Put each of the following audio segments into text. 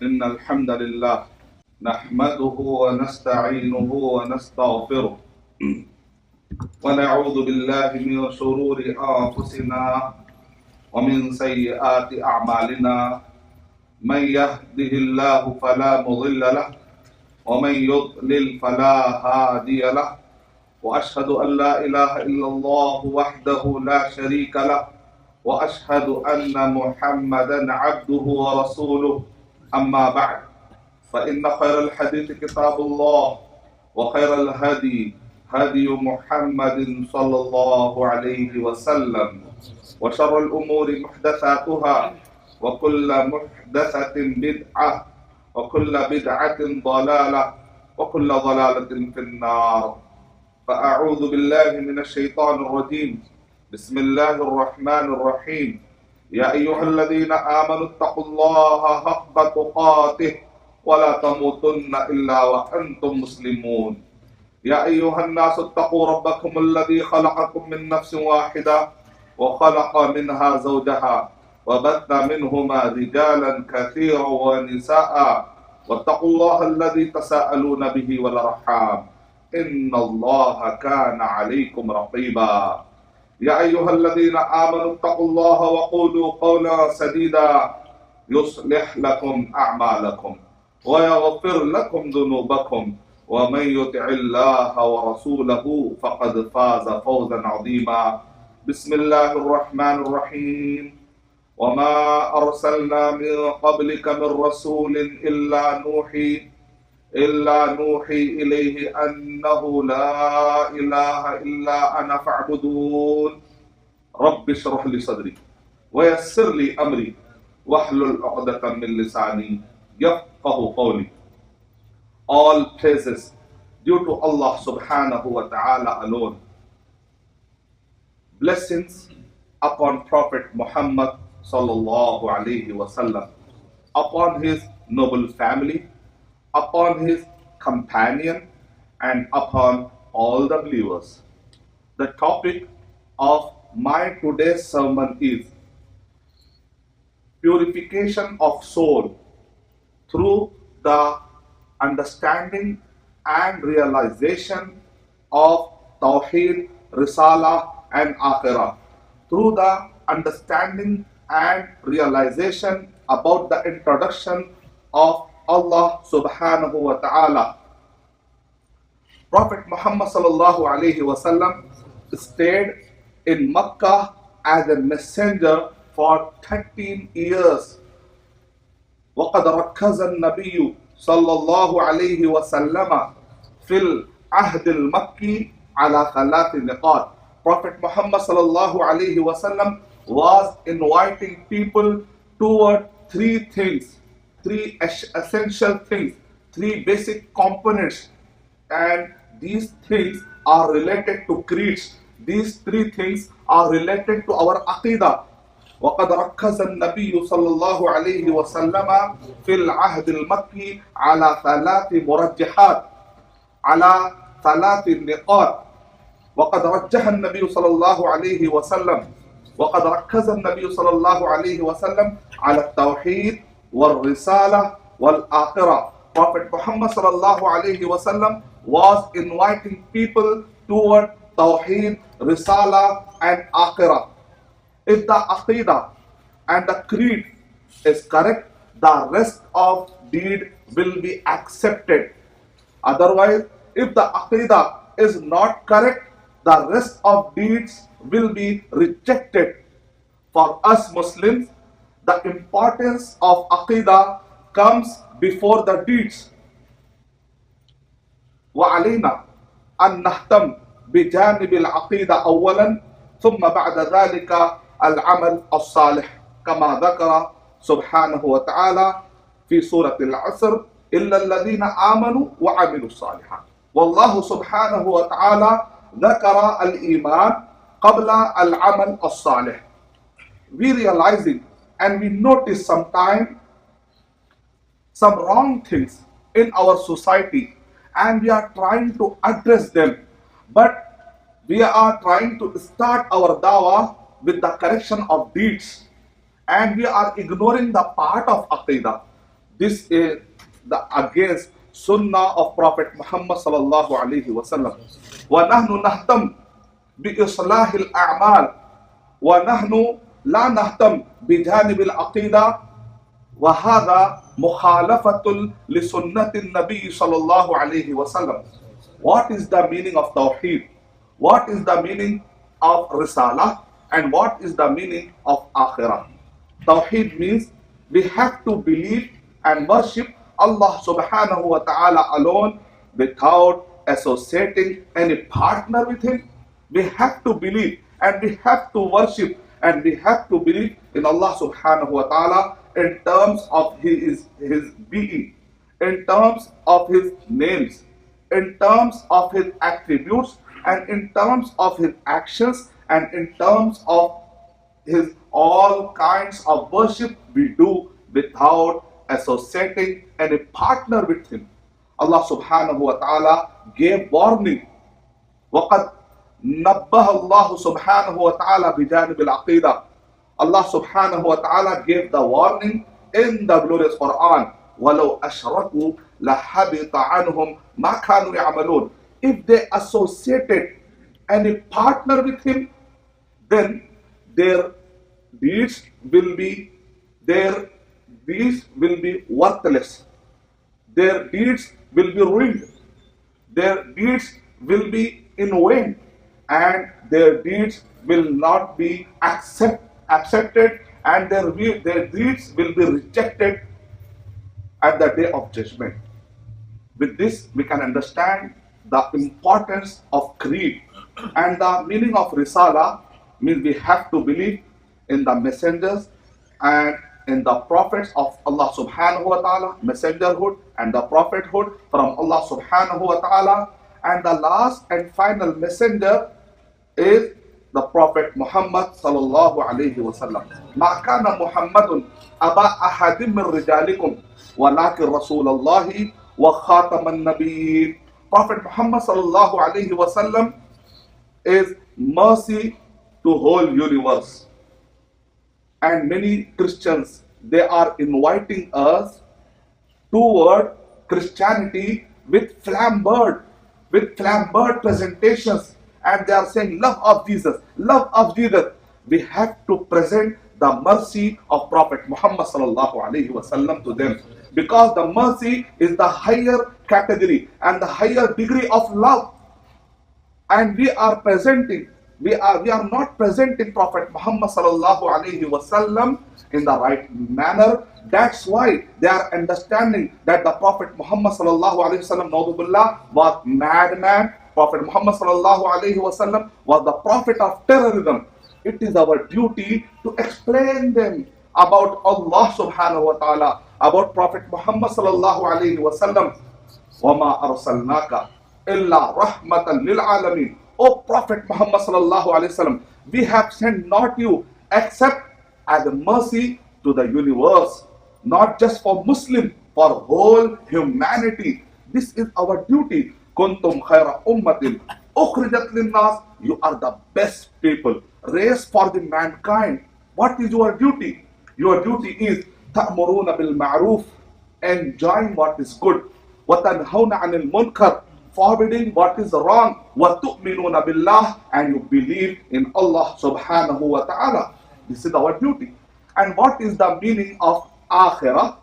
إن الحمد لله نحمده ونستعينه ونستغفره ونعوذ بالله من شرور أنفسنا ومن سيئات أعمالنا من يهده الله فلا مضل له ومن يضلل فلا هادي له وأشهد أن لا إله إلا الله وحده لا شريك له وأشهد أن محمدا عبده ورسوله أما بعد فإن خير الحديث كتاب الله وخير الهدي هدي محمد صلى الله عليه وسلم وشر الأمور محدثاتها وكل محدثة بدعة وكل بدعة ضلالة وكل ضلالة في النار فأعوذ بالله من الشيطان الرجيم بسم الله الرحمن الرحيم يا أيها الذين آمنوا اتقوا الله حق تقاته ولا تموتن إلا وأنتم مسلمون يا أيها الناس اتقوا ربكم الذي خلقكم من نفس واحدة وخلق منها زوجها وبث منهما رجالا كثيرا ونساء واتقوا الله الذي تساءلون به والأرحام إن الله كان عليكم رقيبا يا أيها الذين آمنوا اتقوا الله وقولوا قولا سديدا يصلح لكم أعمالكم ويغفر لكم ذنوبكم ومن يطع الله ورسوله فقد فاز فوزا عظيما بسم الله الرحمن الرحيم وما أرسلنا من قبلك من رسول إلا نوحي إليه أنه لا إله إلا أنا فاعبدون رب اشرح لي صدري ويسر لي أمري واحلل عقدة من لساني يفقه قولي. All praises due to Allah subhanahu wa ta'ala alone. Blessings upon Prophet Muhammad sallallahu alayhi wa sallam, upon his noble family, upon his companion, and upon all the believers. The topic of my today's sermon is purification of soul through the understanding and realization of Tawheed, Risala, and Akhirah. Through the understanding and realization about the introduction of Allah subhanahu wa ta'ala. Prophet Muhammad sallallahu alayhi wa sallam stayed in Makkah as a messenger for 13 years. وقد ركز النبي صلى الله عليه وسلم في العهد المكي على ثلاث نقاط. Prophet Muhammad sallallahu alayhi wa sallam was inviting people toward three things, three essential things, three basic components, and these things are related to creeds. These three things are related to our aqidah. وقد ركز النبي صلى الله عليه وسلم في العهد المكي على ثلاث مرجحات، على ثلاث نقاط. وقد رجح النبي صلى الله عليه وسلم وقد ركز النبي صلى الله عليه وسلم على التوحيد والرسالة والآخرة. Prophet Muhammad sallallahu alayhi wa sallam was inviting people toward Tawheed, Risala, and Akhirah. If the Aqidah and the creed is correct, the rest of deed will be accepted. Otherwise, if the Aqidah is not correct, the rest of deeds will be rejected. For us Muslims, the importance of Aqidah comes before the deeds. وعلينا أن نهتم بجانب العقيدة أولا ثم بعد ذلك العمل الصالح كما ذكر سبحانه وتعالى في سورة العصر إلا الذين آمنوا وعملوا الصالحات. والله سبحانه وتعالى ذكر الإيمان قبل العمل الصالح. We realizing and we notice sometimes some wrong things in our society and we are trying to address them, but we are trying to start our dawah with the correction of deeds and we are ignoring the part of aqidah. This is the against Sunnah of Prophet Muhammad sallallahu alaihi wasallam. وَنَحْنُ نَهْتَمْ بِإِصْلَاحِ الْأَعْمَالِ وَنَحْنُ لَا نَهْتَمْ بِجَانِبِ الْعَقِيدَةِ وَهَذَا مُخَالَفَةٌ لِسُنَّةِ النَّبِيِّ صلى الله عليه وسلم. What is the meaning of Tawheed? What is the meaning of Risalah? And what is the meaning of Akhirah? Tawheed means we have to believe and worship Allah subhanahu wa ta'ala alone without associating any partner with Him. We have to believe and we have to worship and we have to believe in Allah subhanahu wa ta'ala in terms of His being, in terms of His names, in terms of His attributes, and in terms of His actions, and in terms of His all kinds of worship we do without associating any partner with Him. Allah subhanahu wa ta'ala gave warning. وَقَدْ نَبَّهَ اللَّهُ سُبْحَانَهُ وَتَعَالَى بِجَانِبِ الْعَقِيدَةِ. Allah subhanahu wa ta'ala gave the warning in the glorious Quran. وَلَوْ أَشْرَكُوا لَحَبِطَ عَنْهُمْ مَا كَانُوا يَعْمَلُونَ. If they associated any partner with Him, then their deeds will be worthless. Their deeds will be ruined. Their deeds will be in vain, and their deeds will not be accepted, and their deeds will be rejected at the day of judgment. With this, we can understand the importance of creed, and the meaning of Risala means we have to believe in the messengers and in the prophets of Allah subhanahu wa ta'ala, messengerhood and the prophethood from Allah subhanahu wa ta'ala, and the last and final messenger is the Prophet Muhammad sallallahu alayhi wa sallam. مَا كَانَ مُحَمَّدٌ أَبَا أَحَدٍ مِّن رِجَالِكُمْ وَلَكِنْ رَسُولَ اللَّهِ وَخَاتَمَ النَّبِيِّينَ. Prophet Muhammad sallallahu alayhi wa sallam is mercy to whole universe. And many Christians, they are inviting us toward Christianity with flamboyant presentations, and they are saying love of Jesus, love of Jesus. We have to present the mercy of Prophet Muhammad sallallahu alaihi wasallam to them, because the mercy is the higher category and the higher degree of love, and we are not presenting Prophet Muhammad sallallahu alaihi wasallam in the right manner. That's why they are understanding that the Prophet Muhammad sallallahu alaihi wasallam was madman. Prophet Muhammad sallallahu alaihi wasallam was the prophet of terrorism. It is our duty to explain them about Allah subhanahu wa ta'ala, about Prophet Muhammad sallallahu alaihi wasallam. وَمَا أَرْسَلْنَاكَ إِلَّا رَحْمَةً لِلْعَالَمِينَ. O Prophet Muhammad sallallahu alaihi wasallam, we have sent not you except as a mercy to the universe, not just for Muslim, for whole humanity. This is our duty. Kuntum khayra ummatin ukhrijat linnas. You are the best people raised for the mankind. What is your duty? Your duty is ta'muruna bil ma'ruf, enjoying what is good, wa tanhauna 'anil munkar, forbidding what is wrong, wa tu'minuna billah, and you believe in Allah subhanahu wa ta'ala. This is our duty. And what is the meaning of Akhirah?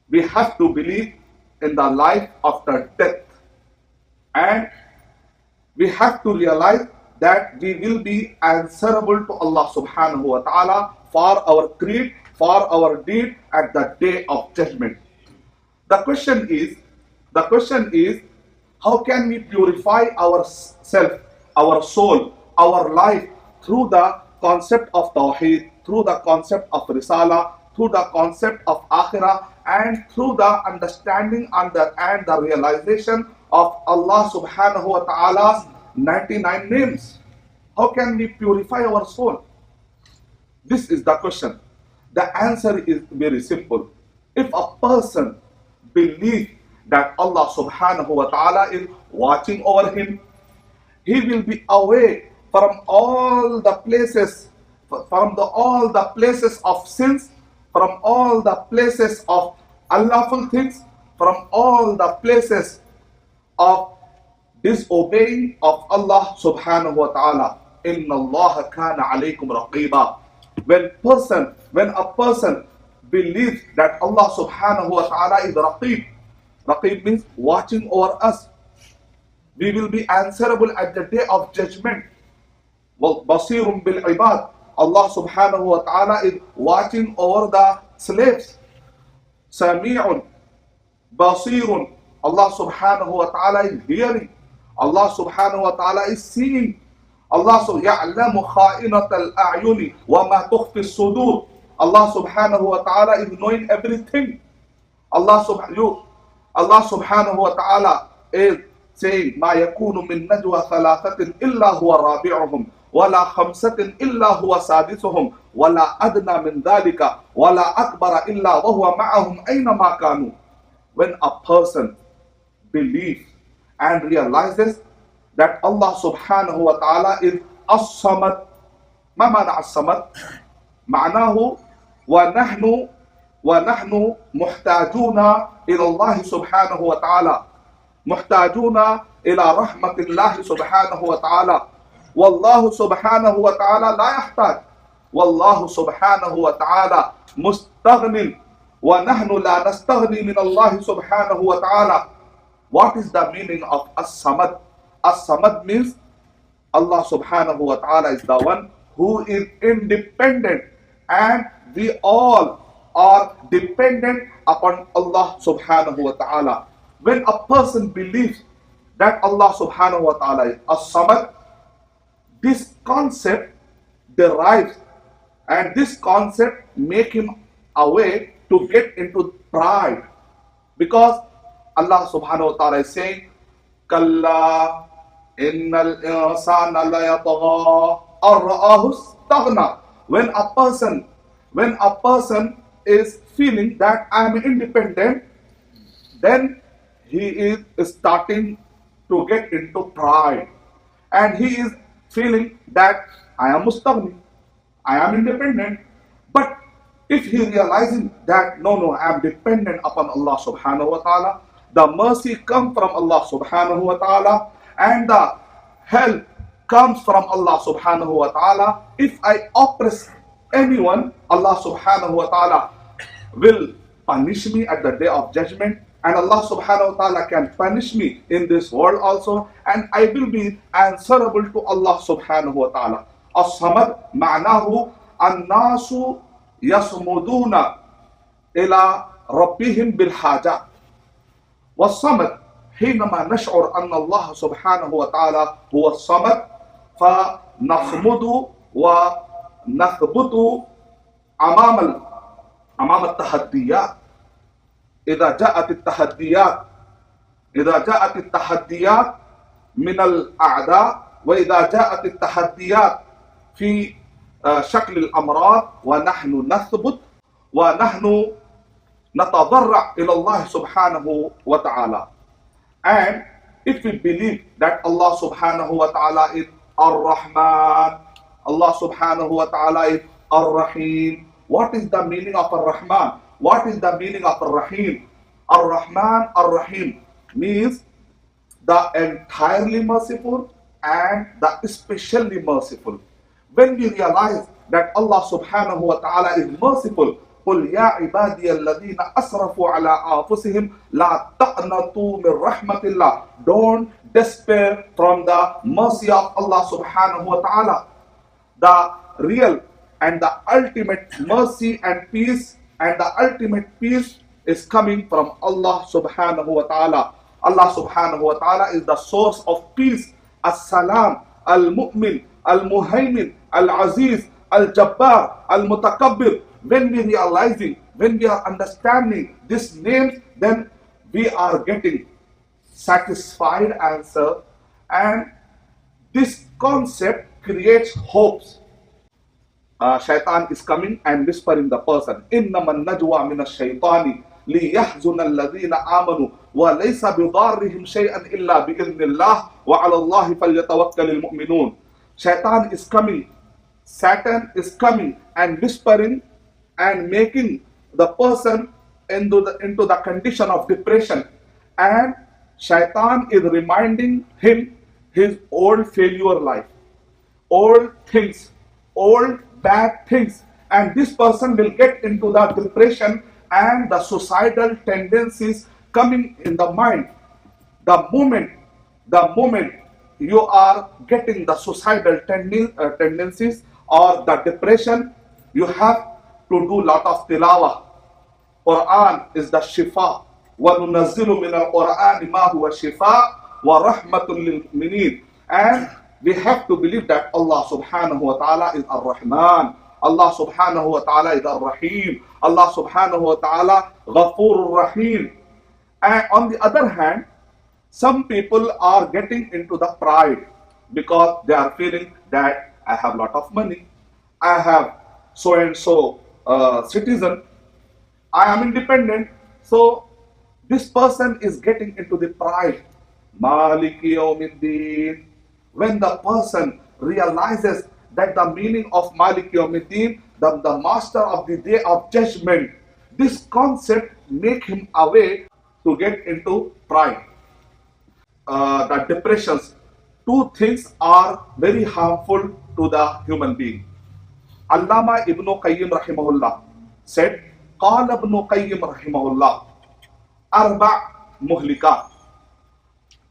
We have to believe in the life after death, and we have to realize that we will be answerable to Allah subhanahu wa ta'ala for our creed, for our deed at the day of judgment. The question is, how can we purify ourselves, our soul, our life through the concept of Tawheed, through the concept of Risala, through the concept of Akhirah, and through the understanding and the realization of Allah subhanahu wa ta'ala's 99 names? How can we purify our soul? This is the question. The answer is very simple. If a person believes that Allah subhanahu wa ta'ala is watching over him, he will be away from all the places, all the places of sins, from all the places of unlawful things, from all the places of disobeying of Allah subhanahu wa ta'ala. Inna Allah kana alaykum raqiba. When a person believes that Allah subhanahu wa ta'ala is raqib, raqib means watching over us. We will be answerable at the day of judgment. Well, Basheer bil ibad. Allah subhanahu wa ta'ala is watching over the slaves. Sami'un, Basirun. Allah subhanahu wa ta'ala is hearing. Allah subhanahu wa ta'ala is seeing. Allah ya'lamu kha'inat al-a'yuni wa ma tukhfi as-sudur. Allah subhanahu wa ta'ala is knowing everything. Allah subhanahu wa ta'ala is saying, ما يكون من نجوى ثلاثة إلا هو رابعهم ولا خمسة إلا هو سادسهم ولا أدنى من ذلك ولا أكبر إلا وهو معهم أينما كانوا. When a person believes and realizes that Allah subhanahu wa ta'ala is as-samad. ما معنى الصمد؟ معناه ونحن محتاجون إلى الله سبحانه وتعالى، محتاجون إلى رحمة الله سبحانه وتعالى. والله سبحانه وتعالى لا يحتاج. والله سبحانه وتعالى مستغن ونحن لا نستغني من الله سبحانه وتعالى. What is the meaning of as-samad? As-samad means Allah subhanahu wa ta'ala is the one who is independent, and we all are dependent upon Allah subhanahu wa ta'ala. When a person believes that Allah subhanahu wa ta'ala is as-samad, this concept derives, and this concept make him away to get into pride, because Allah subhanahu wa ta'ala is saying, Kalla innal insana la yatagha ar ra'ahu istaghna. When a person is feeling that I am independent, then he is starting to get into pride, and he is feeling that I am mustaghni, I am independent. But if he realizing that no, I am dependent upon Allah subhanahu wa ta'ala, the mercy comes from Allah subhanahu wa ta'ala, and the help comes from Allah subhanahu wa ta'ala. If I oppress anyone, Allah subhanahu wa ta'ala will punish me at the day of judgment, and Allah subhanahu wa ta'ala can punish me in this world also, and I will be answerable to Allah subhanahu wa ta'ala. As-samad ma'nahu an-nasu yasmuduna ila rabbihim bil hajat. Was-samad حينما نشعر أن الله سبحانه وتعالى هو الصمد فنصمد ونثبت أمام التحديات. إذا جاءت التحديات من الأعداء، وإذا جاءت التحديات في شكل الأمراض، ونحن نثبت ونحن نتضرع إلى الله سبحانه وتعالى. And if we believe that Allah subhanahu wa ta'ala is Ar-Rahman, Allah subhanahu wa ta'ala is Ar-Rahim. What is the meaning of Ar-Rahman? What is the meaning of Ar-Rahim? Ar-Rahman, Ar-Rahim means the entirely merciful and the especially merciful. When we realize that Allah subhanahu wa ta'ala is merciful, قُلْ يَا عِبَادِيَ الَّذِينَ أَسْرَفُوا عَلَىٰ أَنفُسِهِمْ لَا تَقْنَطُوا مِنْ رَحْمَةِ اللَّهِ. Don't despair from the mercy of Allah subhanahu wa ta'ala. The real and the ultimate mercy and peace, and the ultimate peace is coming from Allah subhanahu wa ta'ala. Allah subhanahu wa ta'ala is the source of peace. As-Salam, Al-Mu'min, Al-Muhaymin, Al-Aziz, Al-Jabbar, Al-Mutakabbir. When we realizing, when we are understanding these names, then we are getting satisfied answer, and this concept creates hopes. Shaitan is coming and whispering the person, إِنَّمَا النَّجْوَى مِنَ الشَّيْطَانِ لِيَحْزُنَ الَّذِينَ آمَنُوا وَلَيْسَ بِضَارِّهِمْ شَيْئًا إِلَّا بِإِذْنِ اللَّهِ وَعَلَى اللَّهِ فَلْيَتَوَكَّلِ الْمُؤْمِنُونَ. Shaitan is coming, Satan is coming and whispering and making the person into the condition of depression, and shaitan is reminding him his old failure life, old things, old bad things, and this person will get into the depression and the suicidal tendencies coming in the mind. The moment you are getting the suicidal tendencies or the depression, you have to do lot of tilawah. Quran is the shifa. وَنُنَزِّلُ مِنَ الْقُرْآنِ مَا هُوَ شِفَاءٌ وَرَحْمَةٌ لِلْمُؤْمِنِينَ. And we have to believe that Allah subhanahu wa ta'ala is Ar-Rahman. Allah subhanahu wa ta'ala is Ar-Rahim. Allah subhanahu wa ta'ala Ghafur Rahim. And on the other hand, some people are getting into the pride because they are feeling that I have lot of money, I have so and so citizen, I am independent. So this person is getting into the pride. Maliki Yawmiddin. When the person realizes that the meaning of Maliki Yawmiddin, the master of the day of judgment, this concept make him away to get into pride. The depressions, two things are very harmful to the human being. Allama Ibn Qayyim rahimahullah said, قال ابن قيم رحمه الله أربع مهلكات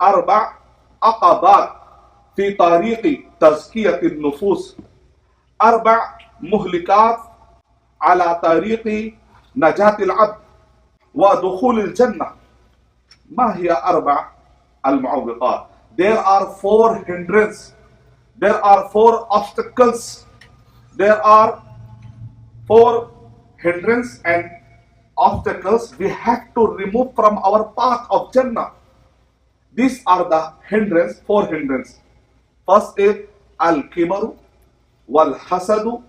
أربع عقبات في طريق تزكية النفوس أربع مهلكات على طريق نجاة العبد ودخول الجنة. ما هي أربع المعوقات؟ There are four hindrances, there are four obstacles, there are four hindrances and obstacles we have to remove from our path of Jannah. These are the hindrances, four hindrances. First is al-kibaru, wal-hasadu,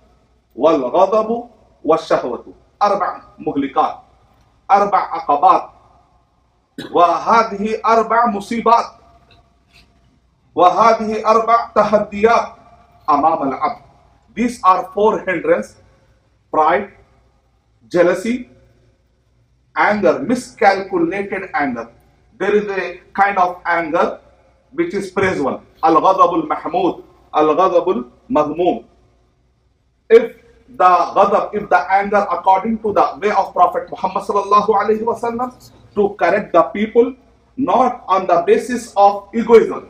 wal-ghadabu, wal-shahwatu. أربع مهلكات، أربع عقبات، وهذه أربع مصيبات، وهذه أربع تحديات أمام العبد. These are four hindrances: pride, jealousy, anger, miscalculated anger. There is a kind of anger which is praiseworthy. Al-ghadabul mahmud, al-ghadabul madhmum. If the anger according to the way of Prophet Muhammad sallallahu alaihi wasallam, to correct the people, not on the basis of egoism,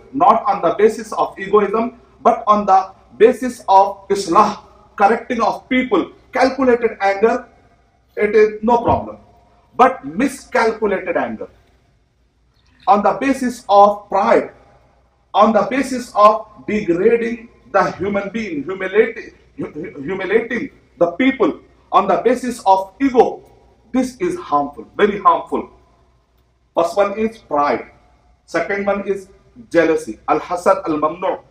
but on the basis of islah, correcting of people. Calculated anger, it is no problem. But miscalculated anger, on the basis of pride, on the basis of degrading the human being, humiliating the people, on the basis of ego, this is harmful, very harmful. First one is pride. Second one is jealousy, al-hasad al-mamnu',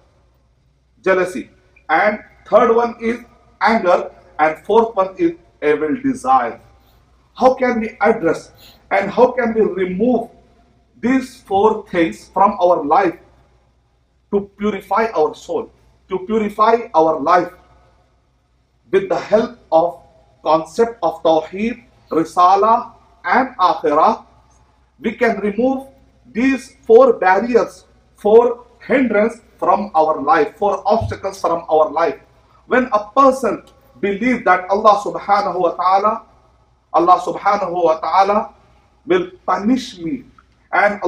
jealousy. And third one is anger. And fourth one is evil desire. How can we address and how can we remove these four things from our life to purify our soul, to purify our life? With the help of concept of Tawheed, Risala and Akhirah, we can remove these four barriers, four hindrances from our life, four obstacles from our life. When a person believes that Allah subhanahu wa ta'ala will punish me, and at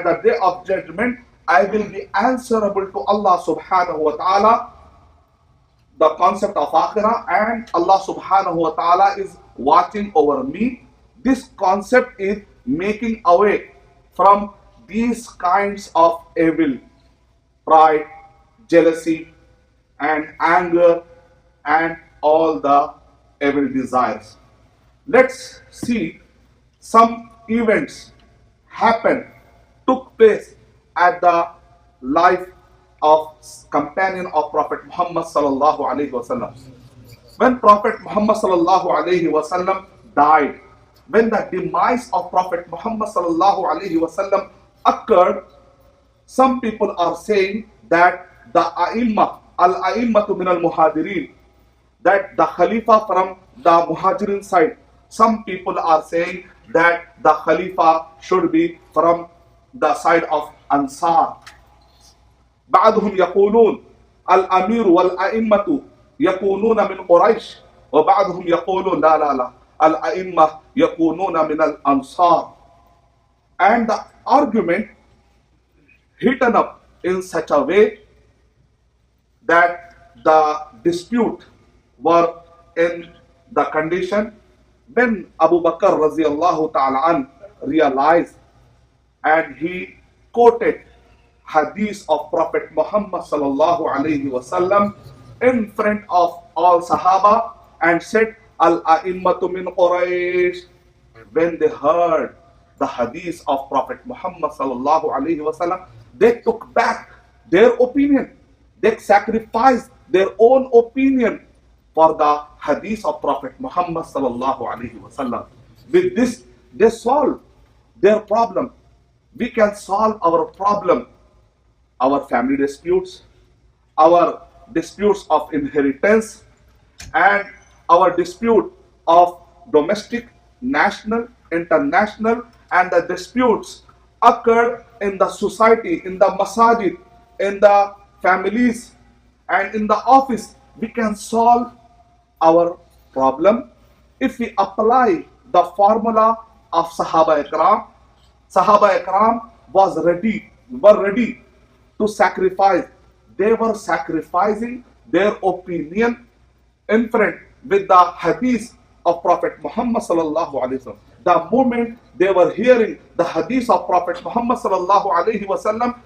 the day of judgment I will be answerable to Allah subhanahu wa ta'ala, the concept of akhirah, and Allah subhanahu wa ta'ala is watching over me. This concept is making away from these kinds of evil, pride, jealousy and anger and all the evil desires. Let's see some events took place at the life of companion of Prophet Muhammad sallallahu alaihi wasallam. When Prophet Muhammad sallallahu alaihi wasallam died, when the demise of Prophet Muhammad sallallahu alaihi wasallam occurred, some people are saying that the al-a'immatu min al-muhajirin, that the Khalifa from the Muhajirin side, Some people are saying that the Khalifa should be from the side of Ansar. بعضهم يقولون الأمير والأئمة يكونون من قريش وبعضهم يقولون لا لا لا الأئمة يكونون من الأنصار. And the argument hidden up in such a way that the dispute were in the condition when Abu Bakr radiallahu ta'ala an realized and he quoted hadith of Prophet Muhammad sallallahu alayhi wasallam in front of all Sahaba and said, Al-A'immatu min Quraysh. When they heard the hadith of Prophet Muhammad sallallahu alayhi wasallam, they took back their opinion. They sacrificed their own opinion for the hadith of Prophet Muhammad sallallahu alayhi wasallam. With this, they solved their problem. We can solve our problem, our family disputes, our disputes of inheritance, and our dispute of domestic, national, international, and the disputes occurred in the society, in the masajid, in the families, and in the office. We can solve our problem if we apply the formula of Sahaba Ikram. Sahaba Ikram were ready to sacrifice. They were sacrificing their opinion in front with the hadith of Prophet Muhammad sallallahu alaihi wasallam. The moment they were hearing the hadith of Prophet Muhammad sallallahu alaihi wasallam,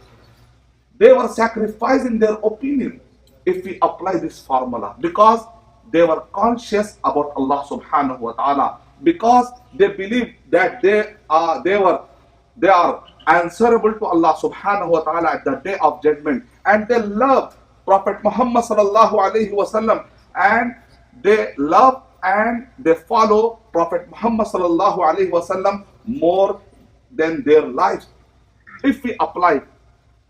they were sacrificing their opinion if we apply this formula, because they were conscious about Allah subhanahu wa ta'ala, because they believe that they are answerable to Allah subhanahu wa ta'ala at the day of judgment, and they love Prophet Muhammad sallallahu alaihi wasallam, and they love and they follow Prophet Muhammad sallallahu alaihi wasallam more than their lives. If we apply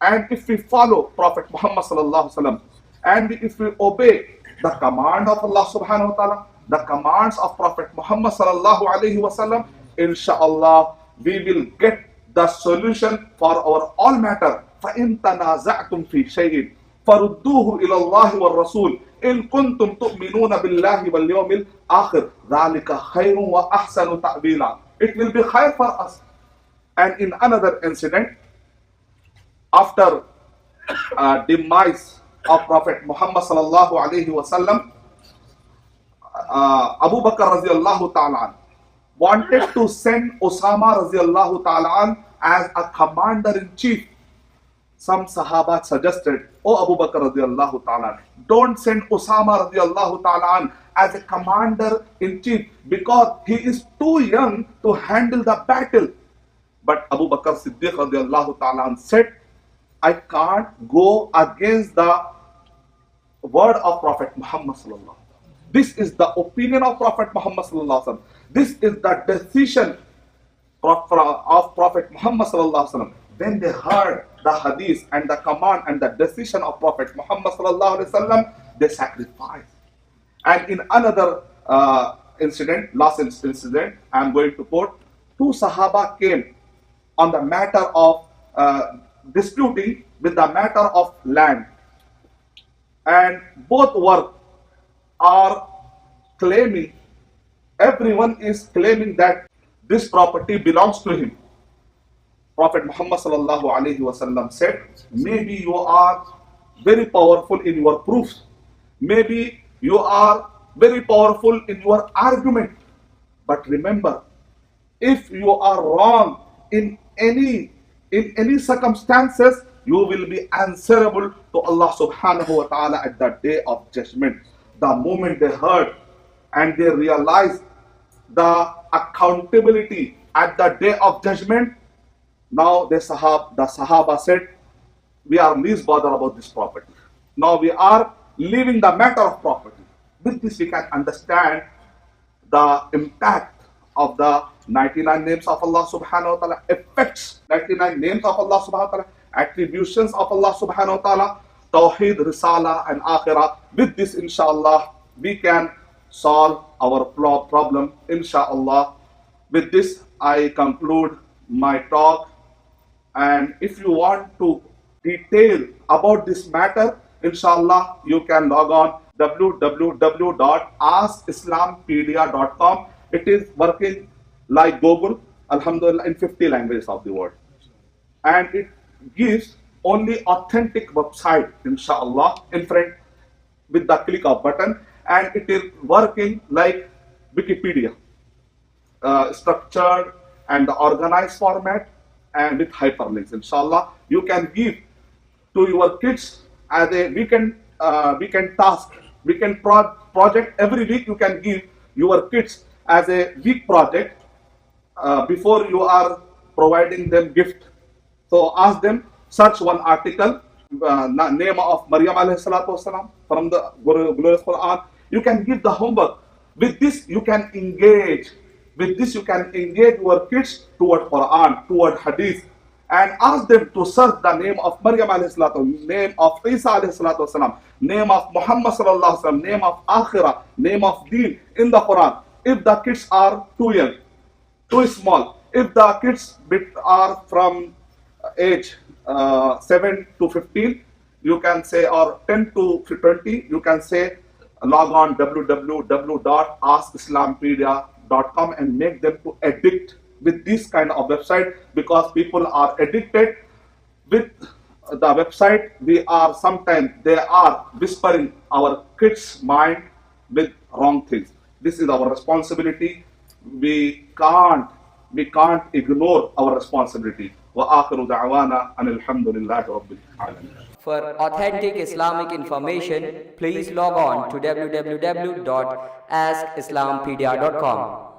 and if we follow Prophet Muhammad sallallahu alaihi wasallam, and if we obey the command of Allah subhanahu wa ta'ala, the commands of Prophet Muhammad sallallahu alaihi wasallam, inshallah we will get the solution for our all matter. فَإِن تَنَازَعْتُمْ فِي شَيْءٍ فَرُدُّوهُ إِلَى اللَّهِ وَالرَّسُولِ إِن كُنتُمْ تُؤْمِنُونَ بِاللَّهِ وَالْيَوْمِ الْآخِرِ ذَلِكَ خَيْرٌ وَأَحْسَنُ تَأْوِيلًا. It will be khair for us. And in another incident, after demise of Prophet Muhammad sallallahu alaihi wasallam, Abu Bakr radiallahu ta'ala wanted to send Osama radiallahu ta'ala as a commander-in-chief. Some Sahaba suggested, "Oh Abu Bakr radiallahu ta'ala, don't send Osama radiallahu ta'ala as a commander-in-chief because he is too young to handle the battle." But Abu Bakr Siddiq radiallahu ta'ala said, "I can't go against the word of Prophet Muhammad sallallahu alaihi wasallam. This is the opinion of Prophet Muhammad sallallahu alaihi wasallam. This is the decision of Prophet Muhammad sallallahu alaihi wasallam." When they heard the hadith and the command and the decision of Prophet Muhammad sallallahu alaihi wasallam, they sacrificed. And in another incident, last incident, I am going to quote, two Sahaba came on the matter of disputing with the matter of land, and both are claiming, everyone is claiming that this property belongs to him. Prophet Muhammad sallallahu alaihi wasallam said, maybe you are very powerful in your proofs, maybe you are very powerful in your argument, but remember, if you are wrong in any circumstances, you will be answerable to Allah subhanahu wa ta'ala at the day of judgment. The moment they heard and they realized the accountability at the day of judgment, now the Sahaba said, we are least bothered about this property. Now we are leaving the matter of property. With this we can understand the impact of the 99 names of Allah subhanahu wa ta'ala, effects 99 names of Allah subhanahu wa ta'ala, attributions of Allah subhanahu wa ta'ala, Tawheed, Risala and Akhirah. With this inshallah we can solve our problem, inshallah. With this, I conclude my talk. And if you want to detail about this matter, inshallah, you can log on www.askislampedia.com. It is working like Google, alhamdulillah, in 50 languages of the world. And it gives only authentic website, inshallah, in front with the click of button, and it is working like Wikipedia, structured and organized format and with hyperlinks. Inshallah, you can give to your kids as a weekend task, weekend project. Every week you can give your kids as a week project before you are providing them gift. So ask them, search one article, name of Maryam alayhi salatu wasalam from the glorious Quran. You can give the homework. With this, you can engage. With this, you can engage your kids toward Quran, toward Hadith, and ask them to search the name of Maryam alayhi salatu, name of Isa alayhi salatu wasalam, name of Muhammad sallallahu alaihi wasallam, name of Akhirah, name of Deen in the Quran. If the kids are too young, too small, if the kids are from age 7 to 15, you can say, or 10 to 20, you can say, log on www.askislampedia.com and make them to addict with this kind of website, because people are addicted with the website. They are whispering our kids' mind with wrong things. This is our responsibility. We can't ignore our responsibility. وآخر دعوانا أن الحمد لله رب العالمين. For authentic Islamic information, please log on to www.askislampedia.com.